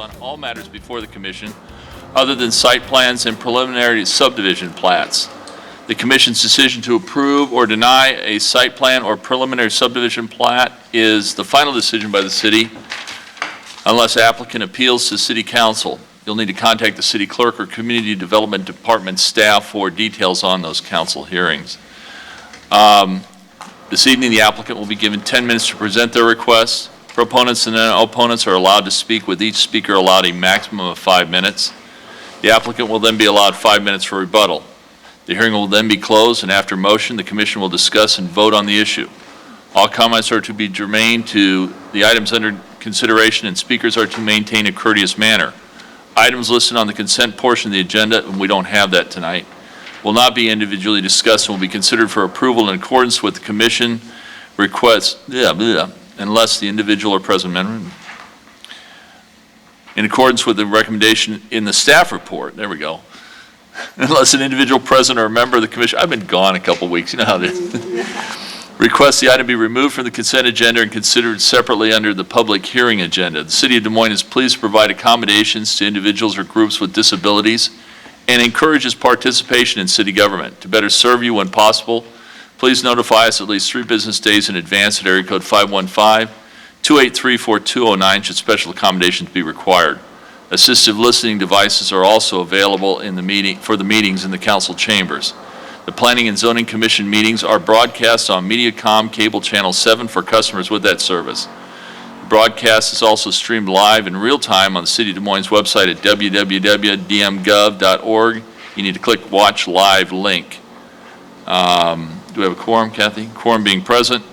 on all matters before the Commission other than site plans and preliminary subdivision plats. The Commission's decision to approve or deny a site plan or preliminary subdivision plat is the final decision by the city unless applicant appeals to City Council. You'll need to contact the City Clerk or Community Development Department staff for details on those council hearings. This evening, the applicant will be given 10 minutes to present their request. Proponents and opponents are allowed to speak, with each speaker allowed a maximum of 5 minutes. The applicant will then be allowed 5 minutes for rebuttal. The hearing will then be closed, and after motion, the Commission will discuss and vote on the issue. All comments are to be germane to the items under consideration, and speakers are to maintain a courteous manner. Items listed on the consent portion of the agenda, and we don't have that tonight, will not be individually discussed and will be considered for approval in accordance with the Commission request, unless the individual or present member, in accordance with the recommendation in the staff report, there we go, unless an individual present or a member of the Commission, I've been gone a couple weeks, you know how it is, request the item be removed from the consent agenda and considered separately under the public hearing agenda. The City of Des Moines is pleased to provide accommodations to individuals or groups with disabilities and encourages participation in city government. To better serve you when possible, please notify us at least 3 business days in advance at area code 515-283-4209 should special accommodations be required. Assistive listening devices are also available in the for the meetings in the council chambers. The Planning and Zoning Commission meetings are broadcast on MediaCom Cable Channel 7 for customers with that service. The broadcast is also streamed live in real time on the City of Des Moines website at www.dmgov.org. You need to click Watch Live link. Do we have a quorum, Kathy? Quorum being present.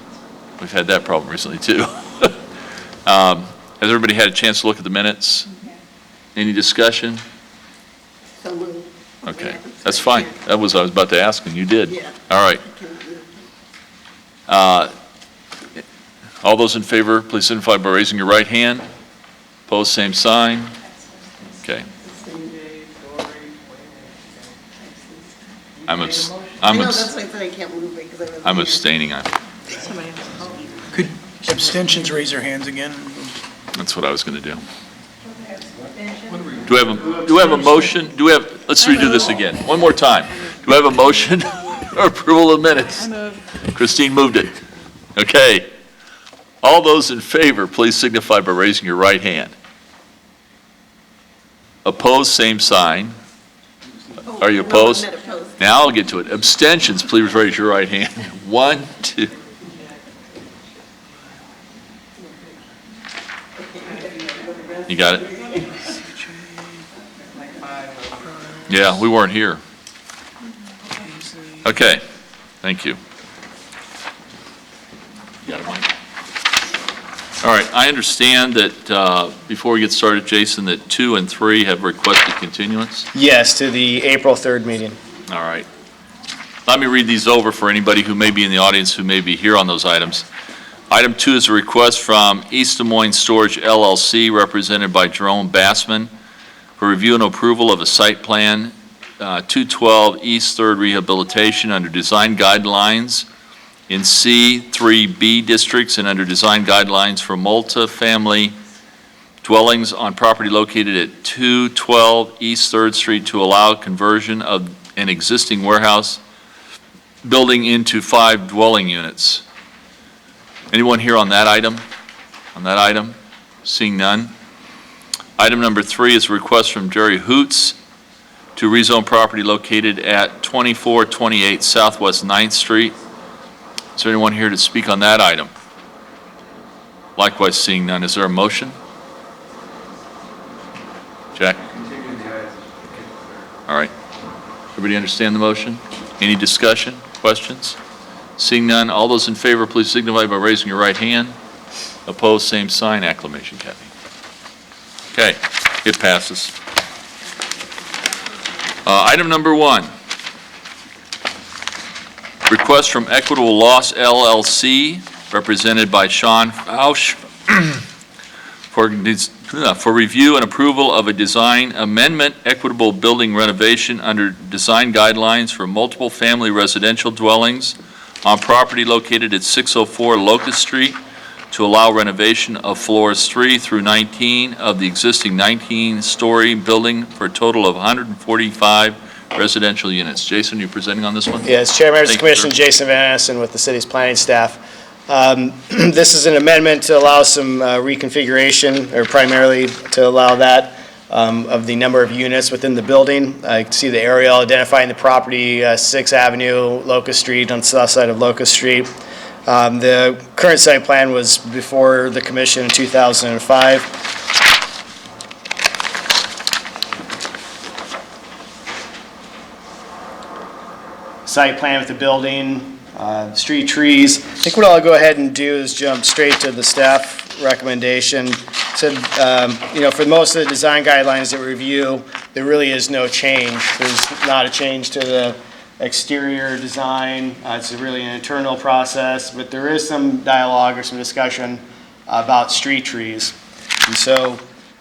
We've had that problem recently too. Has everybody had a chance to look at the minutes? Any discussion? So moved. Okay, that's fine. That was what I was about to ask, and you did. Yeah. All right. All those in favor, please signify by raising your right hand. Opposed, same sign. Okay. I'm abstaining on it. Could abstentions raise their hands again? That's what I was going to do. Do we have a motion? Let's redo this again. One more time. Do we have a motion or approval of minutes? Christine moved it. Okay. All those in favor, please signify by raising your right hand. Opposed, same sign. Are you opposed? Now I'll get to it. Abstentions, please raise your right hand. 1, 2. You got it? Yeah, we weren't here. Okay, thank you. You got it, Mike? All right, I understand that before we get started, Jason, that 2 and 3 have requested continuance? Yes, to the April 3rd meeting. All right. Let me read these over for anybody who may be in the audience who may be here on those items. Item 2 is a request from East Des Moines Storage LLC, represented by Jerome Bassman, for review and approval of a site plan, 212 East 3rd Rehabilitation under design guidelines in C3B districts and under design guidelines for multi-family dwellings on property located at 212 East 3rd Street to allow conversion of an existing warehouse building into 5 dwelling units. Anyone here on that item? Seeing none. Item number 3 is a request from Jerry Hoots to rezone property located at 2428 Southwest 9th Street. Is there anyone here to speak on that item? Likewise, seeing none, is there a motion? Jack? All right. Everybody understand the motion? Any discussion, questions? Seeing none, all those in favor, please signify by raising your right hand. Opposed, same sign. Acclamation, Kathy. Okay, it passes. Item number 1. Request from Equitable Loss LLC, represented by Sean Fausch, for review and approval of a design amendment equitable building renovation under design guidelines for multiple family residential dwellings on property located at 604 Locust Street to allow renovation of floors 3 through 19 of the existing 19-story building for a total of 145 residential units. Jason, you presenting on this one? Yes, Chair, members of the Thank you, commission, sir. Jason Van Assen with the city's planning staff. This is an amendment to allow some reconfiguration, or primarily to allow that, of the number of units within the building. I can see the aerial identifying the property, 6th Avenue, Locust Street, on the south side of Locust Street. The current site plan was before the commission in 2005. Site plan with the building, street trees. I think what I'll go ahead and do is jump straight to the staff recommendation. So, for most of the design guidelines that we review, there really is no change. There's not a change to the exterior design. It's really an internal process, but there is some dialogue or some discussion about street trees. And so,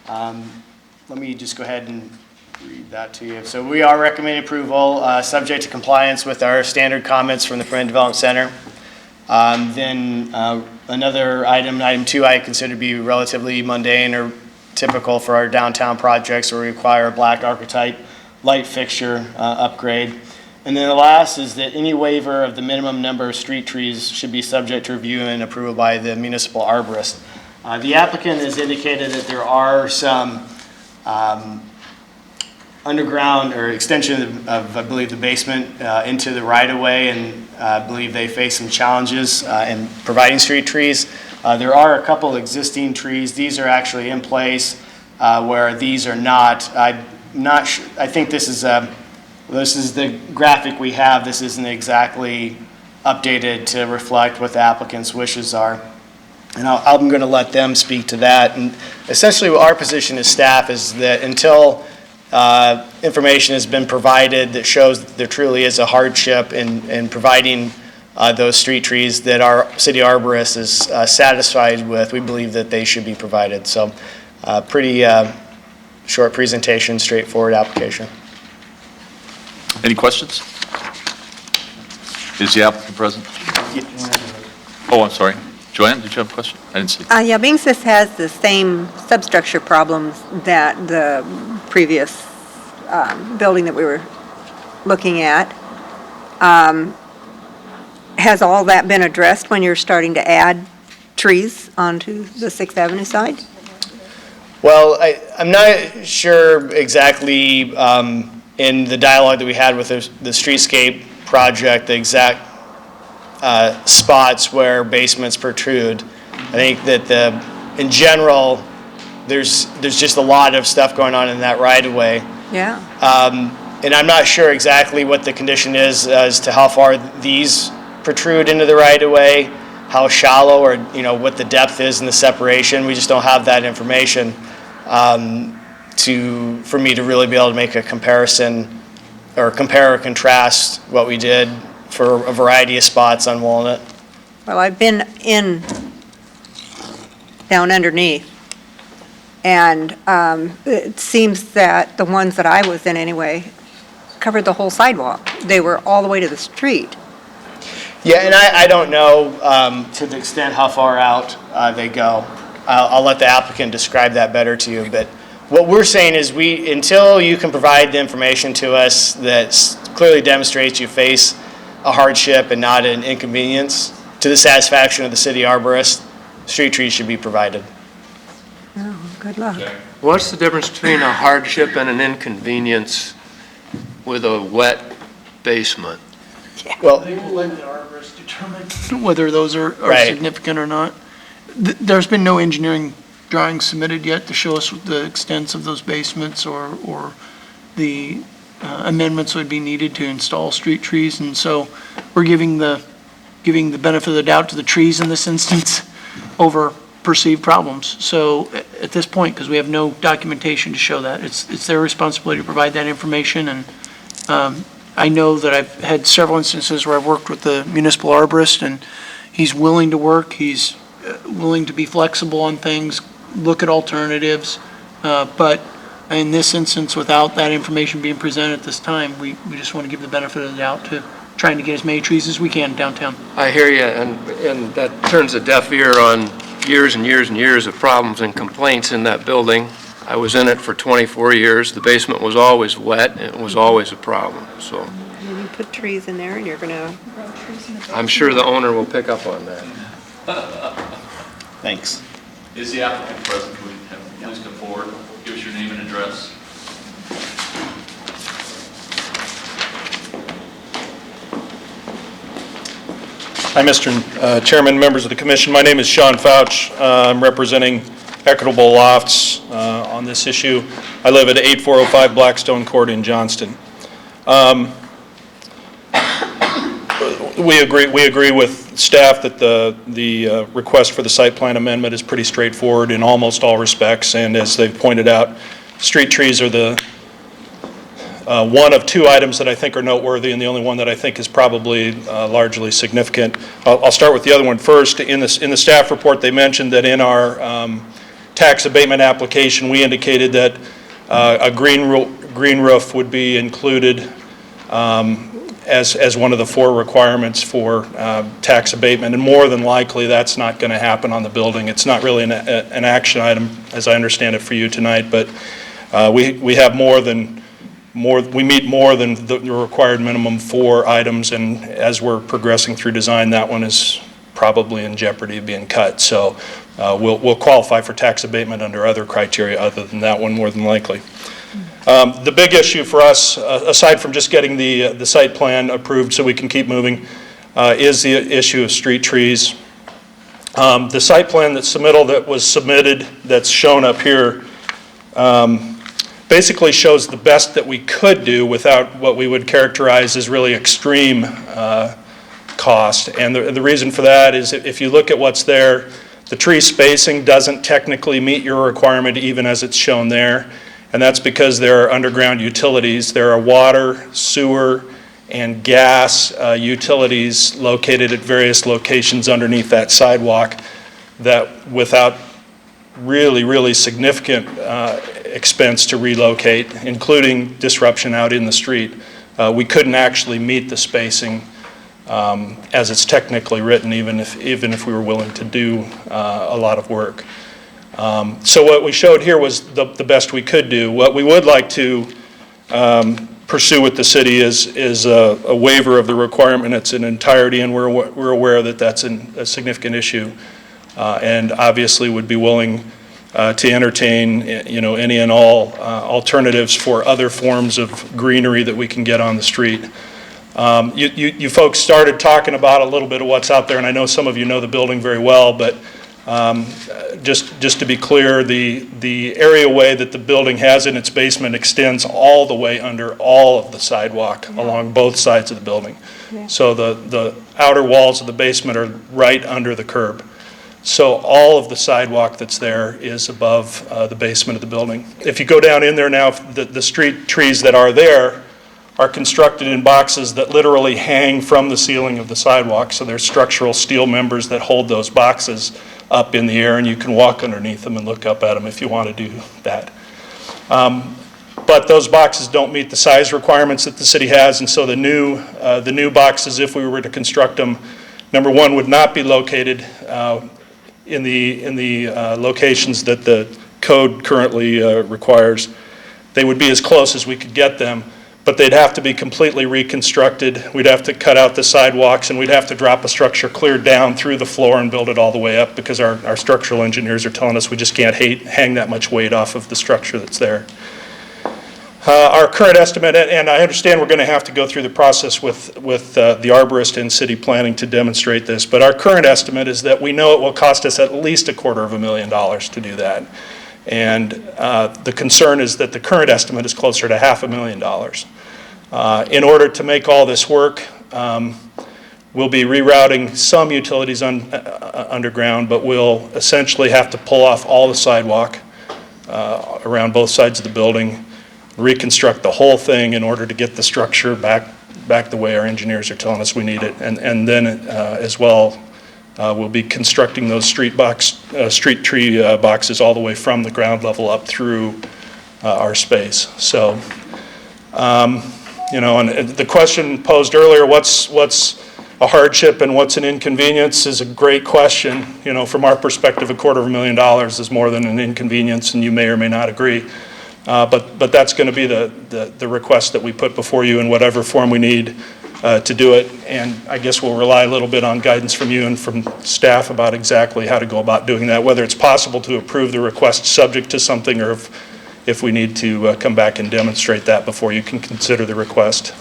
let me just go ahead and read that to you. So we are recommending approval, subject to compliance with our standard comments from the Plan Development Center. Then another item 2, I consider to be relatively mundane or typical for our downtown projects where we require a black archetype light fixture upgrade. And then the last is that any waiver of the minimum number of street trees should be subject to review and approval by the municipal arborist. The applicant has indicated that there are some underground or extension of, I believe, the basement into the right-of-way, and I believe they face some challenges in providing street trees. There are a couple existing trees. These are actually in place where these are not. I'm not sure. I think this is the graphic we have. This isn't exactly updated to reflect what the applicant's wishes are. And I'm going to let them speak to that. And essentially our position as staff is that until information has been provided that shows that there truly is a hardship in providing those street trees that our city arborist is satisfied with, we believe that they should be provided. So pretty short presentation, straightforward application. Any questions? Is the applicant present? Oh, I'm sorry. Joanne, did you have a question? I didn't see. Yeah, Binksys has the same substructure problems that the previous building that we were looking at. Has all that been addressed when you're starting to add trees onto the 6th Avenue side? Well, I'm not sure exactly in the dialogue that we had with the streetscape project, the exact spots where basements protrude. I think that in general, there's just a lot of stuff going on in that right-of-way. Yeah. And I'm not sure exactly what the condition is as to how far these protrude into the right-of-way, how shallow, or what the depth is in the separation. We just don't have that information for me to really be able to make a comparison or compare or contrast what we did for a variety of spots on Walnut. Well, I've been down underneath, and it seems that the ones that I was in anyway covered the whole sidewalk. They were all the way to the street. Yeah, and I don't know to the extent how far out they go. I'll let the applicant describe that better to you, but what we're saying is until you can provide the information to us that clearly demonstrates you face a hardship and not an inconvenience to the satisfaction of the city arborist, street trees should be provided. Oh, good luck. What's the difference between a hardship and an inconvenience with a wet basement? Well, They will let the arborist determine whether those are Right. significant or not. There's been no engineering drawings submitted yet to show us the extents of those basements or the amendments would be needed to install street trees. And so we're giving the benefit of the doubt to the trees in this instance over perceived problems. So at this point, because we have no documentation to show that, it's their responsibility to provide that information. And I know that I've had several instances where I've worked with the municipal arborist, and he's willing to work, he's willing to be flexible on things, look at alternatives, but in this instance, without that information being presented at this time, we just want to give the benefit of the doubt to trying to get as many trees as we can downtown. I hear you, and that turns a deaf ear on years and years and years of problems and complaints in that building. I was in it for 24 years. The basement was always wet, and it was always a problem, so You put trees in there and you're gonna, I'm sure the owner will pick up on that. Thanks. Is the applicant present? Would you please come forward, give us your name and address. Hi, Mr. Chairman, members of the commission. My name is Sean Fouch. I'm representing Equitable Lofts on this issue. I live at 8405 Blackstone Court in Johnston. We agree with staff that the request for the site plan amendment is pretty straightforward in almost all respects, and as they've pointed out, street trees are the one of two items that I think are noteworthy, and the only one that I think is probably largely significant. I'll start with the other one first. In the staff report, they mentioned that in our tax abatement application, we indicated that a green roof would be included as one of the 4 requirements for tax abatement, and more than likely that's not going to happen on the building. It's not really an action item, as I understand it, for you tonight, but we have we meet more than the required minimum 4 items, and as we're progressing through design, that one is probably in jeopardy of being cut. So we'll qualify for tax abatement under other criteria other than that one, more than likely. The big issue for us, aside from just getting the site plan approved so we can keep moving, is the issue of street trees. The site plan that was submitted, that's shown up here, basically shows the best that we could do without what we would characterize as really extreme cost. And the reason for that is if you look at what's there, the tree spacing doesn't technically meet your requirement even as it's shown there. And that's because there are underground utilities. There are water, sewer, and gas utilities located at various locations underneath that sidewalk that without really significant expense to relocate, including disruption out in the street, we couldn't actually meet the spacing as it's technically written, even if we were willing to do a lot of work. So what we showed here was the best we could do. What we would like to pursue with the city is a waiver of the requirement in its entirety, and we're aware that that's a significant issue, and obviously would be willing to entertain any and all alternatives for other forms of greenery that we can get on the street. You folks started talking about a little bit of what's out there, and I know some of you know the building very well, but just to be clear, the areaway that the building has in its basement extends all the way under all of the sidewalk along both sides of the building. Yeah. So the outer walls of the basement are right under the curb. So all of the sidewalk that's there is above the basement of the building. If you go down in there now, the street trees that are there are constructed in boxes that literally hang from the ceiling of the sidewalk. So there's structural steel members that hold those boxes up in the air, and you can walk underneath them and look up at them if you want to do that. But those boxes don't meet the size requirements that the city has, and so the new boxes, if we were to construct them, number one, would not be located in the locations that the code currently requires. They would be as close as we could get them, but they'd have to be completely reconstructed. We'd have to cut out the sidewalks, and we'd have to drop a structure clear down through the floor and build it all the way up, because our structural engineers are telling us we just can't hang that much weight off of the structure that's there. Our current estimate, and I understand we're going to have to go through the process with the arborist and city planning to demonstrate this, but our current estimate is that we know it will cost us at least $250,000 to do that. And the concern is that the current estimate is closer to $500,000. In order to make all this work, we'll be rerouting some utilities underground, but we'll essentially have to pull off all the sidewalk around both sides of the building, reconstruct the whole thing in order to get the structure back the way our engineers are telling us we need it. And then as well, we'll be constructing those street tree boxes all the way from the ground level up through our space. So, and the question posed earlier, what's a hardship and what's an inconvenience is a great question. You know, from our perspective, $250,000 is more than an inconvenience, and you may or may not agree. But that's going to be the request that we put before you in whatever form we need to do it. And I guess we'll rely a little bit on guidance from you and from staff about exactly how to go about doing that, whether it's possible to approve the request subject to something, or if we need to come back and demonstrate that before you can consider the request.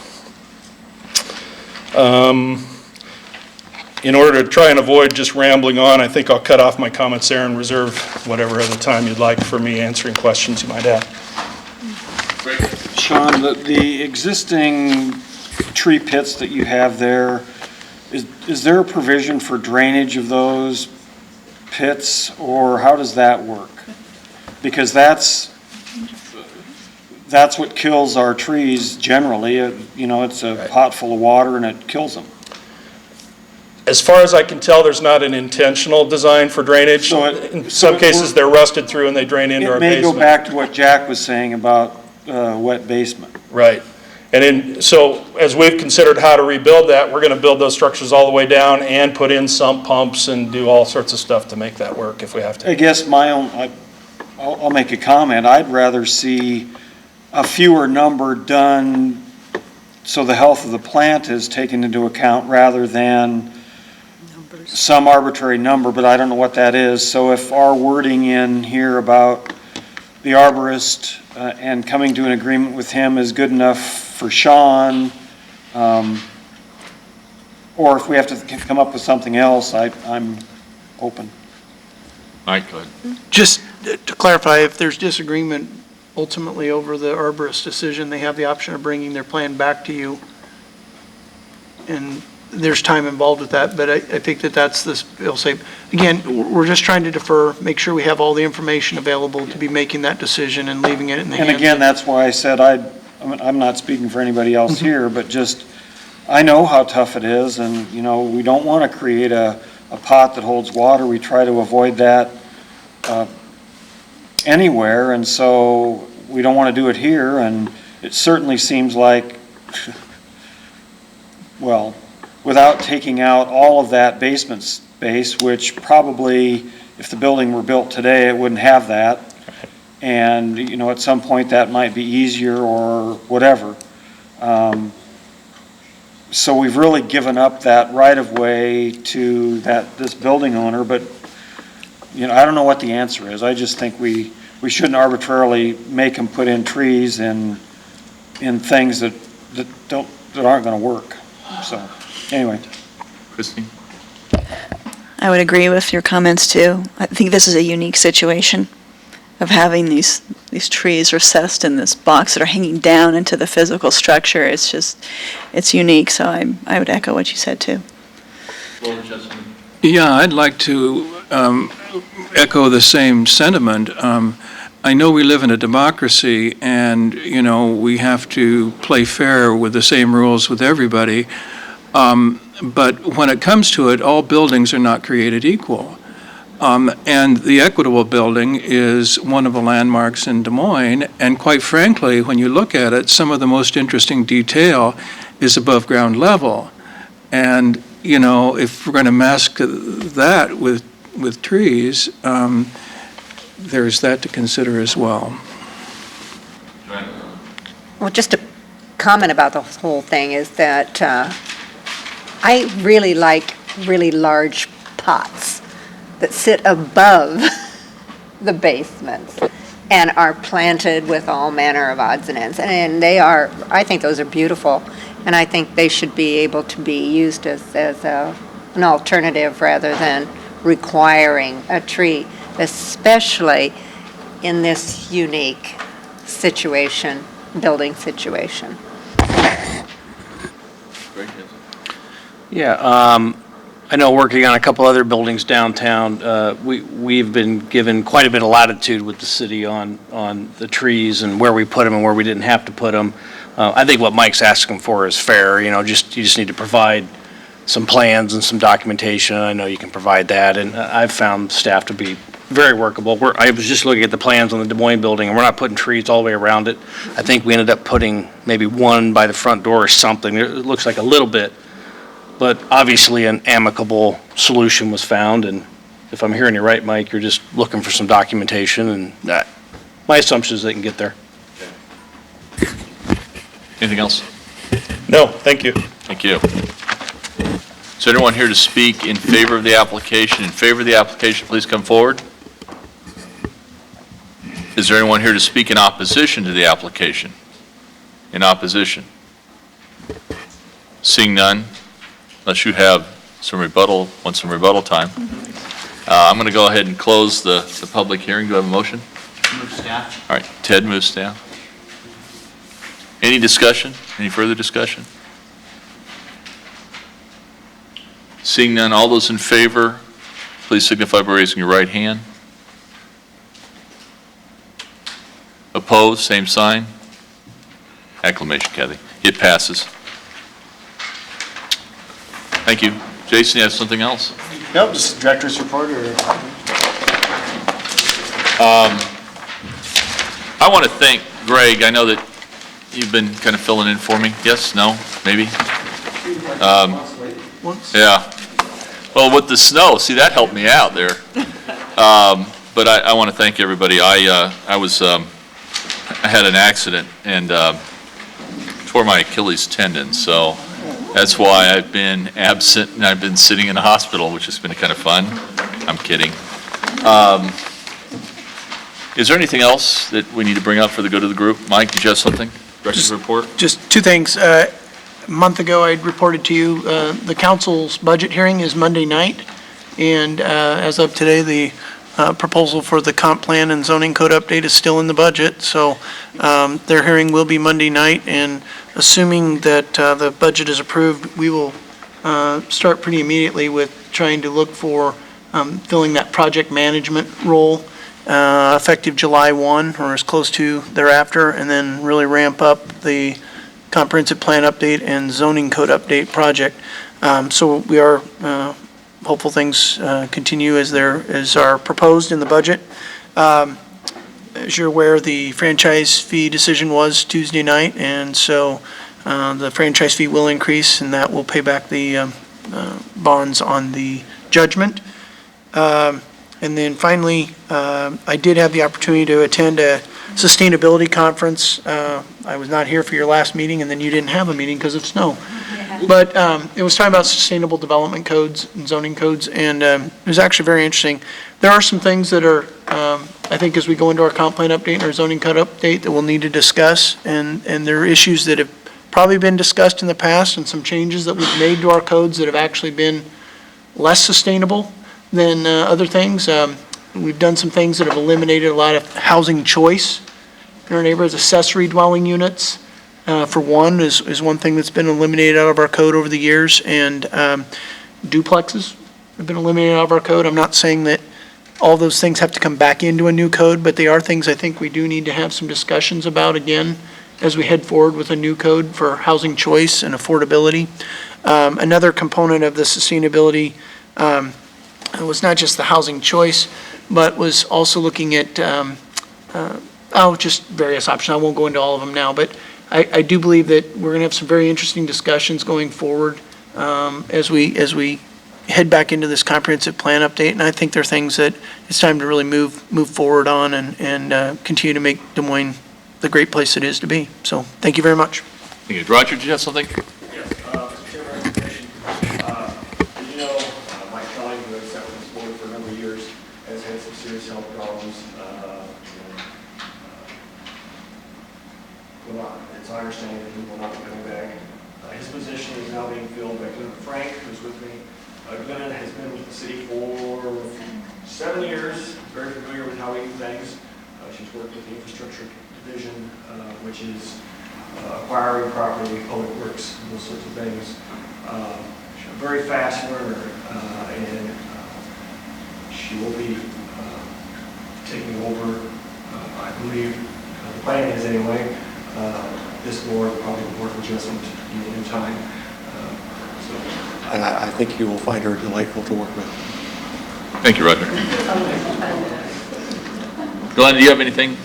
In order to try and avoid just rambling on, I think I'll cut off my comments there and reserve whatever other time you'd like for me answering questions you might have. Sean, the existing tree pits that you have there, is there a provision for drainage of those pits, or how does that work? Because that's what kills our trees generally. You know, it's a pot full of water and it kills them. As far as I can tell, there's not an intentional design for drainage. In some cases, they're rusted through and they drain into our It may basement. go back to what Jack was saying about wet basement. Right. And so as we've considered how to rebuild that, we're going to build those structures all the way down and put in sump pumps and do all sorts of stuff to make that work if we have to. I guess I'll make a comment. I'd rather see a fewer number done so the health of the plant is taken into account rather than some arbitrary number, but I don't know what that is. So if our wording in here about the arborist and coming to an agreement with him is good enough for Sean, or if we have to come up with something else, I'm open. Mike, go ahead. Just to clarify, if there's disagreement ultimately over the arborist decision, they have the option of bringing their plan back to you. And there's time involved with that, but I think that's this, it'll say, again, we're just trying to defer, make sure we have all the information available to be making that decision and leaving it in the hands. And again, that's why I said I'm not speaking for anybody else here, but just, I know how tough it is, and, you know, we don't want to create a pot that holds water. We try to avoid that anywhere, and so we don't want to do it here, and it certainly seems like, well, without taking out all of that basement space, which probably, if the building were built today, it wouldn't have that. And, you know, at some point that might be easier or whatever. So we've really given up that right-of-way to this building owner, but, you know, I don't know what the answer is. I just think we shouldn't arbitrarily make them put in trees in things that aren't going to work. So, anyway. Christine? I would agree with your comments, too. I think this is a unique situation of having these trees recessed in this box that are hanging down into the physical structure. It's unique, so I would echo what you said, too. Yeah, I'd like to echo the same sentiment. I know we live in a democracy, and, you know, we have to play fair with the same rules with everybody. But when it comes to it, all buildings are not created equal. And the Equitable Building is one of the landmarks in Des Moines, and quite frankly, when you look at it, some of the most interesting detail is above ground level. And, you know, if we're going to mask that with trees, there's that to consider as well. Well, just a comment about the whole thing is that I really like really large pots that sit above the basements and are planted with all manner of odds and ends. And I think those are beautiful, and I think they should be able to be used as an alternative rather than requiring a tree, especially in this unique situation, building situation. Yeah, I know working on a couple other buildings downtown, we've been given quite a bit of latitude with the city on the trees and where we put them and where we didn't have to put them. I think what Mike's asking for is fair, you know, you just need to provide some plans and some documentation. I know you can provide that, and I've found staff to be very workable. I was just looking at the plans on the Des Moines building, and we're not putting trees all the way around it. I think we ended up putting maybe one by the front door or something. It looks like a little bit But obviously, an amicable solution was found, and if I'm hearing you right, Mike, you're just looking for some documentation, and my assumption is they can get there. Anything else? No, thank you. Thank you. Is there anyone here to speak in favor of the application? In favor of the application, please come forward. Is there anyone here to speak in opposition to the application? In opposition? Seeing none, unless you have some rebuttal, want some rebuttal time. I'm going to go ahead and close the public hearing. Do I have a motion? Move staff. All right, Ted moves staff. Any discussion? Any further discussion? Seeing none, all those in favor, please signify by raising your right hand. Opposed, same sign. Acclamation, Kathy. It passes. Thank you. Jason, you have something else? Nope, just director's report or? I want to thank Greg. I know that you've been kind of filling in for me. Yes, no, maybe? Yeah. Well, with the snow, see, that helped me out there. But I want to thank everybody. I had an accident and tore my Achilles tendon, so that's why I've been absent and I've been sitting in the hospital, which has been kind of fun. I'm kidding. Is there anything else that we need to bring up for the good of the group? Mike, did you have something? Director's report? Just two things. A month ago, I reported to you, the council's budget hearing is Monday night, and as of today, the proposal for the comp plan and zoning code update is still in the budget, so their hearing will be Monday night, and assuming that the budget is approved, we will start pretty immediately with trying to look for filling that project management role effective July 1 or as close to thereafter, and then really ramp up the comprehensive plan update and zoning code update project. So we are hopeful things continue as are proposed in the budget. As you're aware, the franchise fee decision was Tuesday night, and so the franchise fee will increase, and that will pay back the bonds on the judgment. And then finally, I did have the opportunity to attend a sustainability conference. I was not here for your last meeting, and then you didn't have a meeting because of snow. But it was talking about sustainable development codes and zoning codes, and it was actually very interesting. There are some things that are, I think as we go into our comp plan update and our zoning code update that we'll need to discuss, and there are issues that have probably been discussed in the past and some changes that we've made to our codes that have actually been less sustainable than other things. We've done some things that have eliminated a lot of housing choice in our neighborhoods. Accessory dwelling units, for one, is one thing that's been eliminated out of our code over the years, and duplexes have been eliminated out of our code. I'm not saying that all those things have to come back into a new code, but they are things I think we do need to have some discussions about again as we head forward with a new code for housing choice and affordability. Another component of the sustainability was not just the housing choice, but was also looking at, just various options. I won't go into all of them now, but I do believe that we're going to have some very interesting discussions going forward as we head back into this comprehensive plan update, and I think there are things that it's time to really move forward on and continue to make Des Moines the great place it is to be. So thank you very much. Thank you. Roger, did you have something? Yes, Mr. Chairman, Commission. As you know, my colleague who has sat with this board for a number of years has had some serious health problems. It's our understanding that he will not be coming back. His position is now being filled by Glenn Frank, who's with me. Glenn has been with the city for 7 years, very familiar with how we do things. She's worked with the infrastructure division, which is acquiring property, public works, those sorts of things. She's a very fast learner, and she will be taking over, I believe, the plan is anyway, this board, probably the board of adjustment in time. And I think you will find her delightful to work with. Thank you, Roger. Glenn, do you have anything?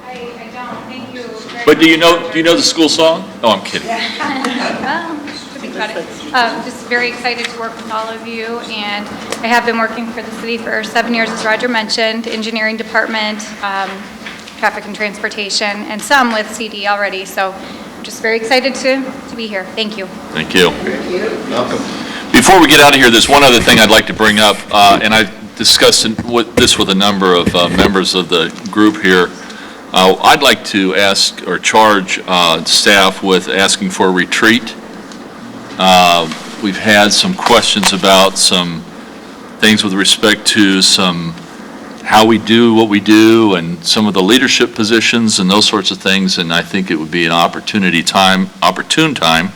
I don't. Thank you very But do you know the school song? Oh, I'm kidding. Should be proud of it. Just very excited to work with all of you, and I have been working for the city for 7 years, as Roger mentioned, engineering department, traffic and transportation, and some with CD already, so I'm just very excited to be here. Thank you. Thank you. Before we get out of here, there's one other thing I'd like to bring up, and I discussed this with a number of members of the group here. I'd like to ask or charge staff with asking for a retreat. We've had some questions about some things with respect to how we do what we do and some of the leadership positions and those sorts of things, and I think it would be an opportune time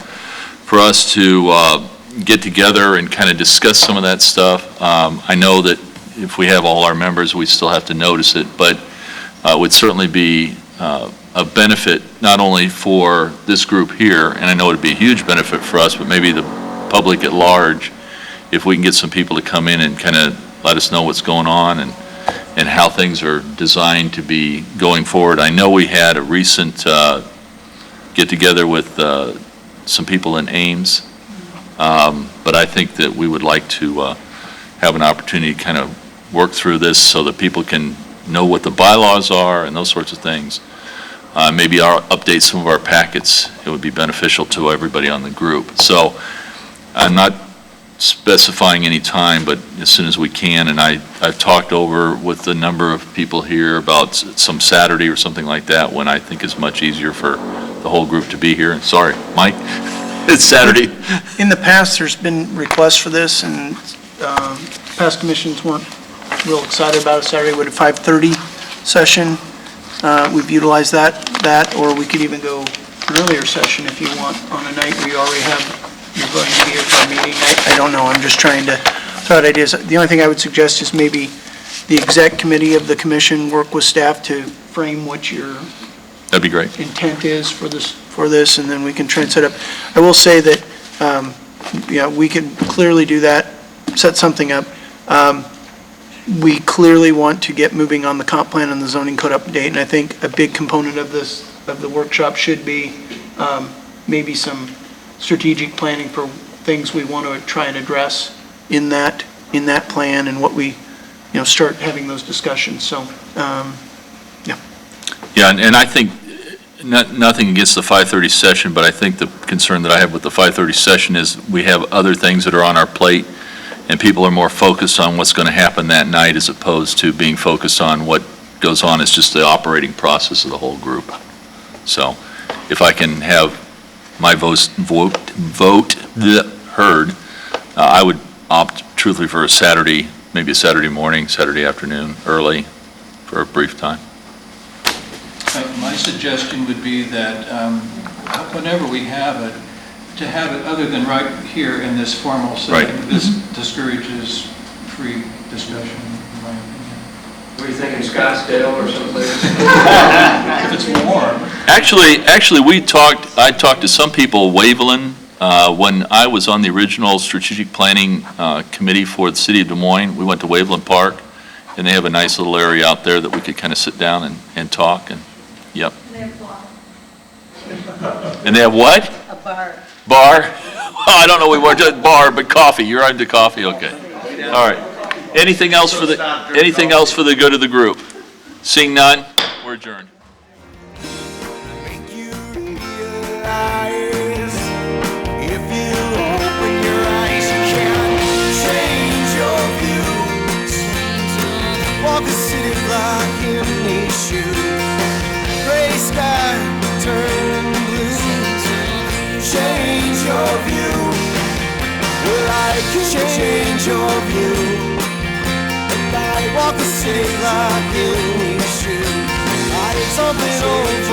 for us to get together and kind of discuss some of that stuff. I know that if we have all our members, we still have to notice it, but it would certainly be a benefit not only for this group here, and I know it would be a huge benefit for us, but maybe the public at large, if we can get some people to come in and kind of let us know what's going on and how things are designed to be going forward. I know we had a recent get-together with some people in Ames, but I think that we would like to have an opportunity to kind of work through this so that people can know what the bylaws are and those sorts of things. Maybe update some of our packets. It would be beneficial to everybody on the group. So I'm not specifying any time, but as soon as we can, and I've talked over with a number of people here about some Saturday or something like that when I think is much easier for the whole group to be here. Sorry, Mike, it's Saturday. In the past, there's been requests for this, and past commissions weren't real excited about a Saturday with a 5:30 session. We've utilized that, or we could even go an earlier session if you want on a night where you already you're going to be here for a meeting. I don't know, I'm just trying to throw out ideas. The only thing I would suggest is maybe the exec committee of the commission work with staff to frame what your That'd be great. intent is for this, and then we can try and set up. I will say that, we can clearly do that, set something up. We clearly want to get moving on the comp plan and the zoning code update, and I think a big component of the workshop should be maybe some strategic planning for things we want to try and address in that plan, and what we, start having those discussions, so, yeah. Yeah, and I think, nothing against the 5:30 session, but I think the concern that I have with the 5:30 session is we have other things that are on our plate, and people are more focused on what's going to happen that night as opposed to being focused on what goes on as just the operating process of the whole group. So if I can have my vote heard, I would opt truthfully for a Saturday, maybe a Saturday morning, Saturday afternoon, early, for a brief time. My suggestion would be that whenever we have it, to have it other than right here in this formal setting. Right. This discourages free discussion, in my opinion. What are you thinking, Scottsdale or someplace? If it's warm. Actually, I talked to some people, Waveland, when I was on the original strategic planning committee for the city of Des Moines. We went to Waveland Park, and they have a nice little area out there that we could kind of sit down and talk, and, yep. They have bar. And they have what? A bar. Bar? Oh, I don't know, we weren't at bar, but coffee. You're into coffee, okay. All right. Anything else for the good of the group? Seeing none, we're adjourned. Make you realize if you open your eyes, you can change your views. Walk the city block in these shoes. Gray sky turn blue. Change your view. Well, I can change your view. Walk the city block in these shoes. I did something old.